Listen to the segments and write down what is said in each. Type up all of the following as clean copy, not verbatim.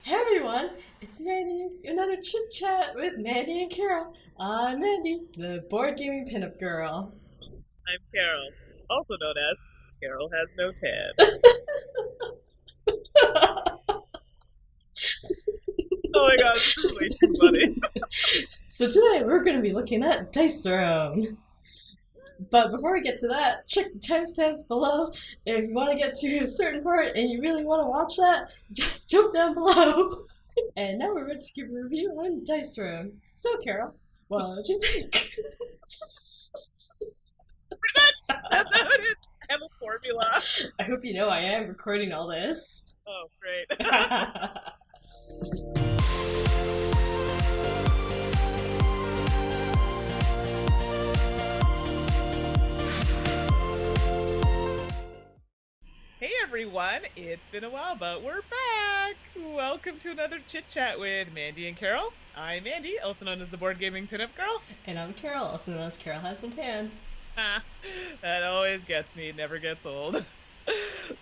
Hey everyone, it's Manny. Another chit chat with Mandy and Caryl. I'm Mandy, the board gaming pinup girl. I'm Carol, also known as Carol Has No Tan. Oh my god, this is way too funny. So today we're going to be looking at Dice Throne. But before we get to that, check the timestamps below. If you want to get to a certain part and you really want to watch that, just jump down below. And now we're ready to give a review on Dice Throne. So Carol, what did you think? That's how it is. I have a formula. I hope you know I am recording all this. Oh, great. Hey everyone, it's been a while, but we're back. Welcome to another chit chat with Mandy and Carol. I'm Mandy, also known as the board gaming pinup girl. And I'm Carol, also known as Caryl Has Tan. Ah, that always gets me, never gets old.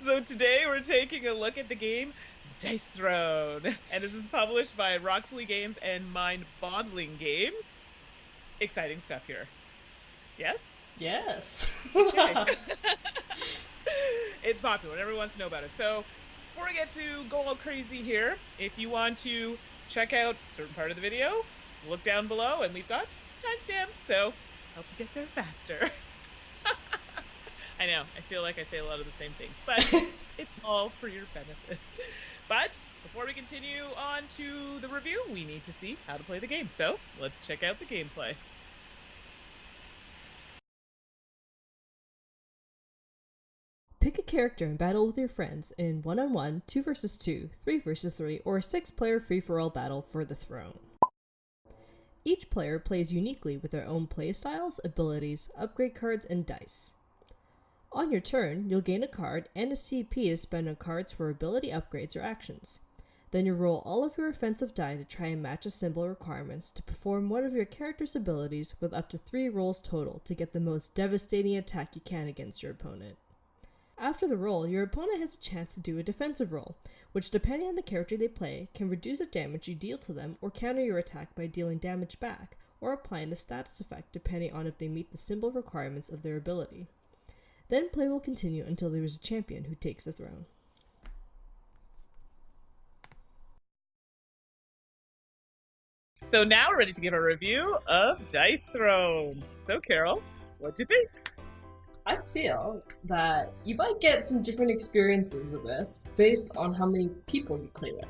So today we're taking a look at the game Dice Throne, and this is published by Roxley Games and Mind Boggling Games. Exciting stuff here. Yes? Yes. Okay. It's popular, everyone wants to know about it. So before we get to go all crazy here, if you want to check out a certain part of the video, look down below and we've got timestamps, so help you get there faster. I know, I feel like I say a lot of the same things, but it's all for your benefit. But before we continue on to the review, we need to see how to play the game. So let's check out the gameplay. Pick a character and battle with your friends in 1-on-1, 2 versus 2, 3 versus 3, or a 6-player free-for-all battle for the throne. Each player plays uniquely with their own playstyles, abilities, upgrade cards, and dice. On your turn, you'll gain a card and a CP to spend on cards for ability upgrades or actions. Then you roll all of your offensive die to try and match a symbol requirements to perform one of your character's abilities with up to 3 rolls total to get the most devastating attack you can against your opponent. After the roll, your opponent has a chance to do a defensive roll, which depending on the character they play, can reduce the damage you deal to them or counter your attack by dealing damage back, or applying a status effect depending on if they meet the symbol requirements of their ability. Then play will continue until there is a champion who takes the throne. So now we're ready to give a review of Dice Throne. So Carol, what do you think? I feel that you might get some different experiences with this based on how many people you play with.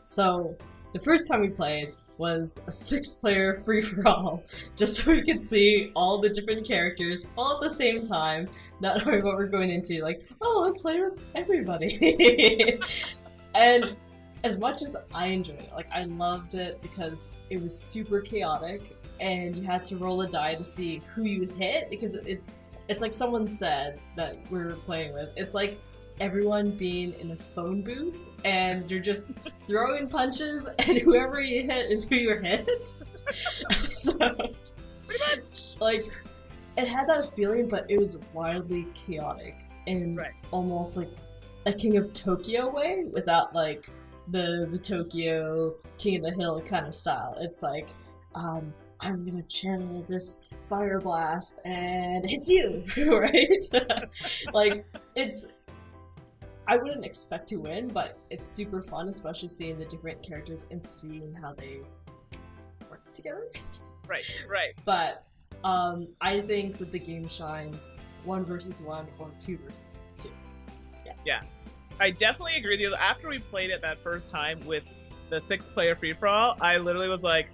So, the first time we played was a 6-player free-for-all, just so we could see all the different characters all at the same time, not knowing what we're going into, like, oh, let's play with everybody. And as much as I enjoyed it, like, I loved it because it was super chaotic, and you had to roll a die to see who you hit, because it's like someone said that we were playing with. It's like everyone being in a phone booth and you're just throwing punches and whoever you hit is who you hit. So, Pretty much. like, it had that feeling, but it was wildly chaotic in almost like a King of Tokyo way without like the Tokyo King of the Hill kind of style. It's like, I'm gonna channel this fire blast and it's you, right? Like, I wouldn't expect to win, but it's super fun, especially seeing the different characters and seeing how they work together. Right. But I think that the game shines 1 versus 1 or 2 versus 2. Yeah. I definitely agree with you. After we played it that first time with the 6-player free-for-all, I literally was like,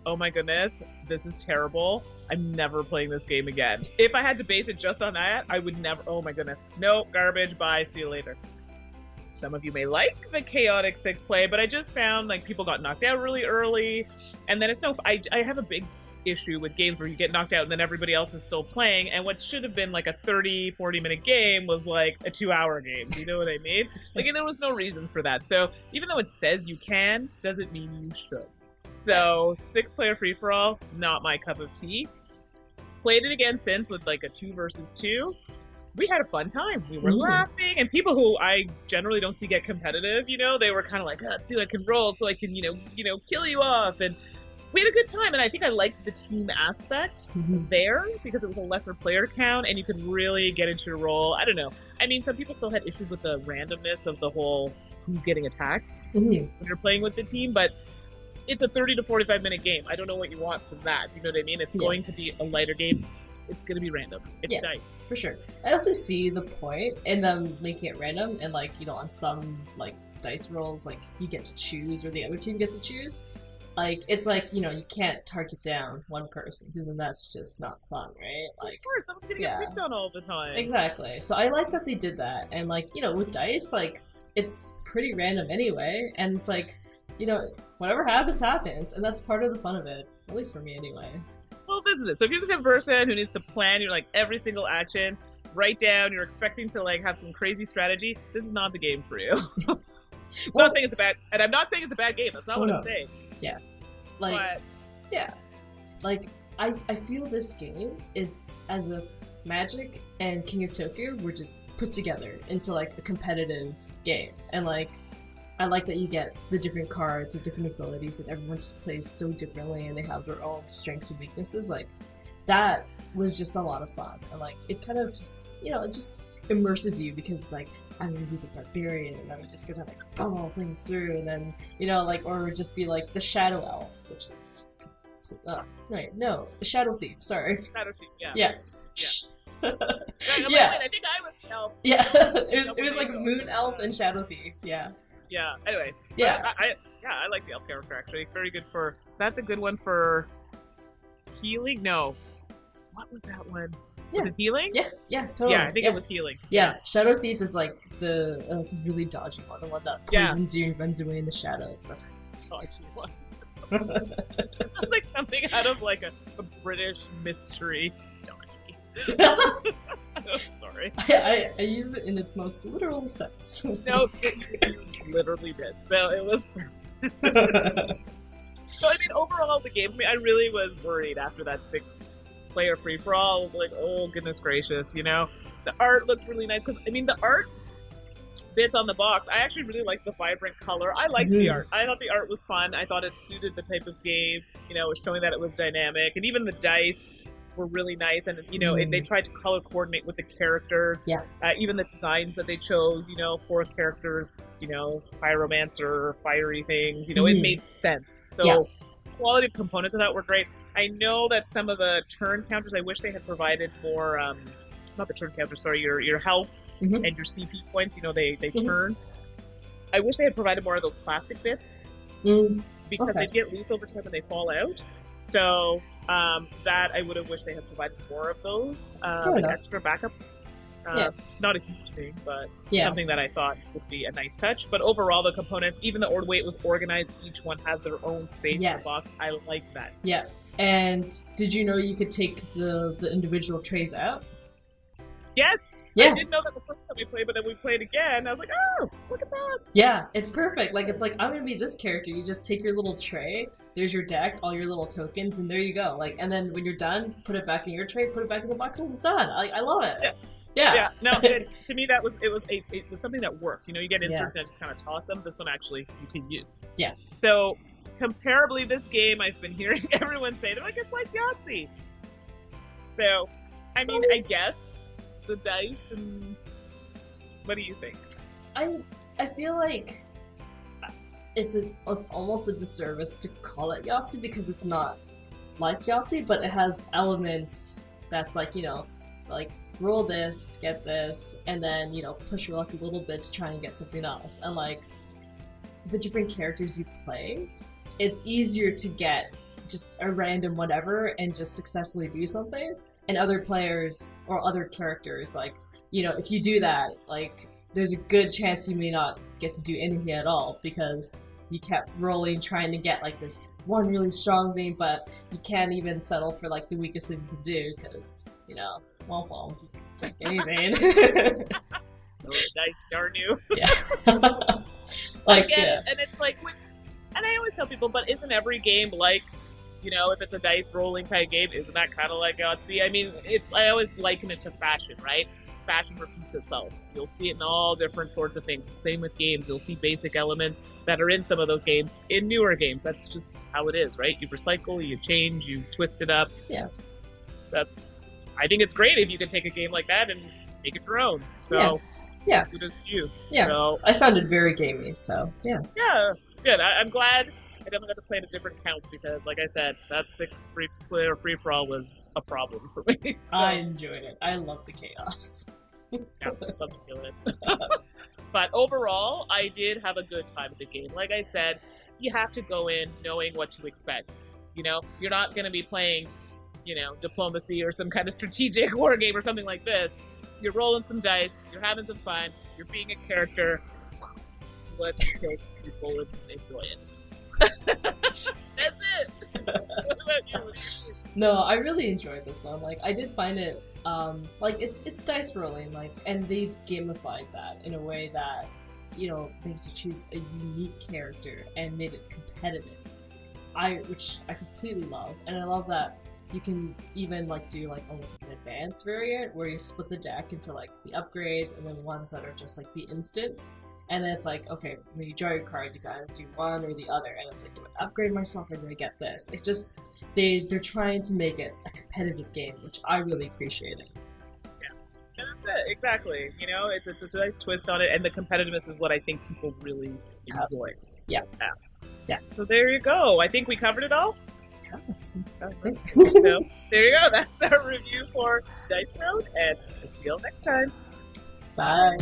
oh my goodness, this is terrible. I'm never playing this game again. If I had to base it just on that, I would never. Oh my goodness. No, garbage, bye, see you later. Some of you may like the chaotic 6-play, but I just found like people got knocked out really early. And then it's I have a big issue with games where you get knocked out and then everybody else is still playing. And what should have been like a 30-40 minute game was like a 2-hour game. Do you know what I mean? Like, there was no reason for that. So even though it says you can, doesn't mean you should. So 6-player free-for-all, not my cup of tea. Played it again since with like a 2 versus 2. we had a fun time. We were laughing, and people who I generally don't see get competitive, you know, they were kind of like, oh, let's see what I can roll so I can, you know, kill you off. And we had a good time, and I think I liked the team aspect there because it was a lesser player count, and you could really get into your role. I don't know. I mean, some people still had issues with the randomness of the whole who's getting attacked when you're playing with the team, but it's a 30 to 45 minute game. I don't know what you want from that. You know what I mean? It's going to be a lighter game. It's going to be random. It's dice. For sure. I also see the point in them making it random, and like, you know, on some like dice rolls, like you get to choose or the other team gets to choose. Like, it's like, you know, you can't target down one person because then that's just not fun, right? Like, of course, someone's gonna get picked on all the time. Exactly. So I like that they did that, and like, you know, with dice, like, it's pretty random anyway, and it's like, you know, whatever happens, happens, and that's part of the fun of it, at least for me anyway. Well, this is it. So if you're the type of person who needs to plan your like every single action, write down, you're expecting to like have some crazy strategy, this is not the game for you. I'm not saying it's a bad, and I'm not saying it's a bad game. That's not what I'm saying. Yeah. Like, like, I feel this game is as if Magic and King of Tokyo were just put together into like a competitive game, and like, I like that you get the different cards and different abilities, and everyone just plays so differently, and they have their own strengths and weaknesses. Like, that was just a lot of fun, and like, it kind of just, you know, it just immerses you because it's like, I'm gonna be the barbarian, and I'm just gonna like pummel things through, and then, you know, like, or just be like the shadow elf, which is the shadow thief. Sorry. Shadow thief. Yeah. Yeah. Yeah. I think I was the elf. Yeah. it was like moon elf and shadow thief. Yeah. Yeah. Anyway. Yeah. I like the elf character actually. Very good for. Is that the good one for healing? No. What was that one? Was it healing? Yeah, totally. Yeah, I think it was healing. Yeah, Shadow Thief is like the really dodgy one, the one that poisons you and runs away in the shadows. Dodgy one. That's like something out of like a British mystery. Dodgy. Sorry. I use it in its most literal sense. No, you literally did. So it was. So I mean, overall, the game. I really was worried after that 6-player free-for-all. Like, oh goodness gracious, you know, the art looked really nice. Because I mean, the art bits on the box, I actually really liked the vibrant color. I liked the art. I thought the art was fun. I thought it suited the type of game. You know, it was showing that it was dynamic, and even the dice were really nice. And you know, they tried to color coordinate with the characters. Yeah. Even the designs that they chose, you know, for characters, you know, pyromancer, fiery things. You know, it made sense. So quality of components of that were great. I know that some of the turn counters, I wish they had provided more, not the turn counters, sorry, your health and your CP points, you know, they turn. I wish they had provided more of those plastic bits because they get loose over time when they fall out. So that I would have wished they had provided more of those, like extra backup. Not a huge thing, but something that I thought would be a nice touch. But overall, the components, even the way it was organized, each one has their own space in the box. I like that. Yeah. And did you know you could take the individual trays out? Yes. Yeah. I didn't know that the first time we played, but then we played again. I was like, oh, look at that. Yeah, it's perfect. Like, it's like, I'm going to be this character. You just take your little tray, there's your deck, all your little tokens, and there you go. Like, and then when you're done, put it back in your tray, put it back in the box, and it's done. I love it. Yeah. No, to me, it was something that worked. You know, you get inserts and just kind of toss them. This one actually you can use. Yeah. So, comparably, this game, I've been hearing everyone say, they're like, it's like Yahtzee. So, I mean, I guess the dice, and what do you think? I feel like it's almost a disservice to call it Yahtzee because it's not like Yahtzee, but it has elements that's like, you know, like roll this, get this, and then, you know, push your luck a little bit to try and get something else. And like the different characters you play, it's easier to get just a random whatever and just successfully do something. And other players or other characters, like, you know, if you do that, like, there's a good chance you may not get to do anything at all because you kept rolling, trying to get like this one really strong thing, but you can't even settle for like the weakest thing you can do because, you know, womp you can't get anything. Oh, dice, darn you. Yeah. Like, and it's like, and I always tell people, but isn't every game like, you know, if it's a dice rolling type game, isn't that kind of like Yahtzee? I mean, I always liken it to fashion, right? fashion repeats itself. You'll see it in all different sorts of things. Same with games. You'll see basic elements that are in some of those games in newer games. That's just how it is, right? You recycle, you change, you twist it up. Yeah. I think it's great if you can take a game like that and make it your own. So, yeah. Kudos to you. Yeah. So, I found it very gamey, so yeah. Yeah, good. I'm glad I definitely got to play in a different account because, like I said, that 6-player free-for-all was a problem for me. So, I enjoyed it. I love the chaos. yeah, love to feel it. But overall, I did have a good time with the game. Like I said, you have to go in knowing what to expect. You know, you're not going to be playing, you know, diplomacy or some kind of strategic war game or something like this. You're rolling some dice, you're having some fun, you're being a character. Let's take people and enjoy it. That's it. What about you? What do you think? No, I really enjoyed this one. Like, I did find it, like, it's dice rolling, like, and they've gamified that in a way that, you know, makes you choose a unique character and made it competitive. Which I completely love, and I love that you can even, like, do, like, almost like an advanced variant where you split the deck into, like, the upgrades and then ones that are just, like, the instants. And then it's like, okay, when you draw your card, you gotta do one or the other. And it's like, do I upgrade myself or do I get this? It's just, they're trying to make it a competitive game, which I really appreciated. Yeah, and that's it, exactly. You know, it's a nice twist on it, and the competitiveness is what I think people really enjoy. Yeah. So there you go. I think we covered it all. Yeah. So there you go. That's our review for Dice Road, and we'll see you all next time. Bye.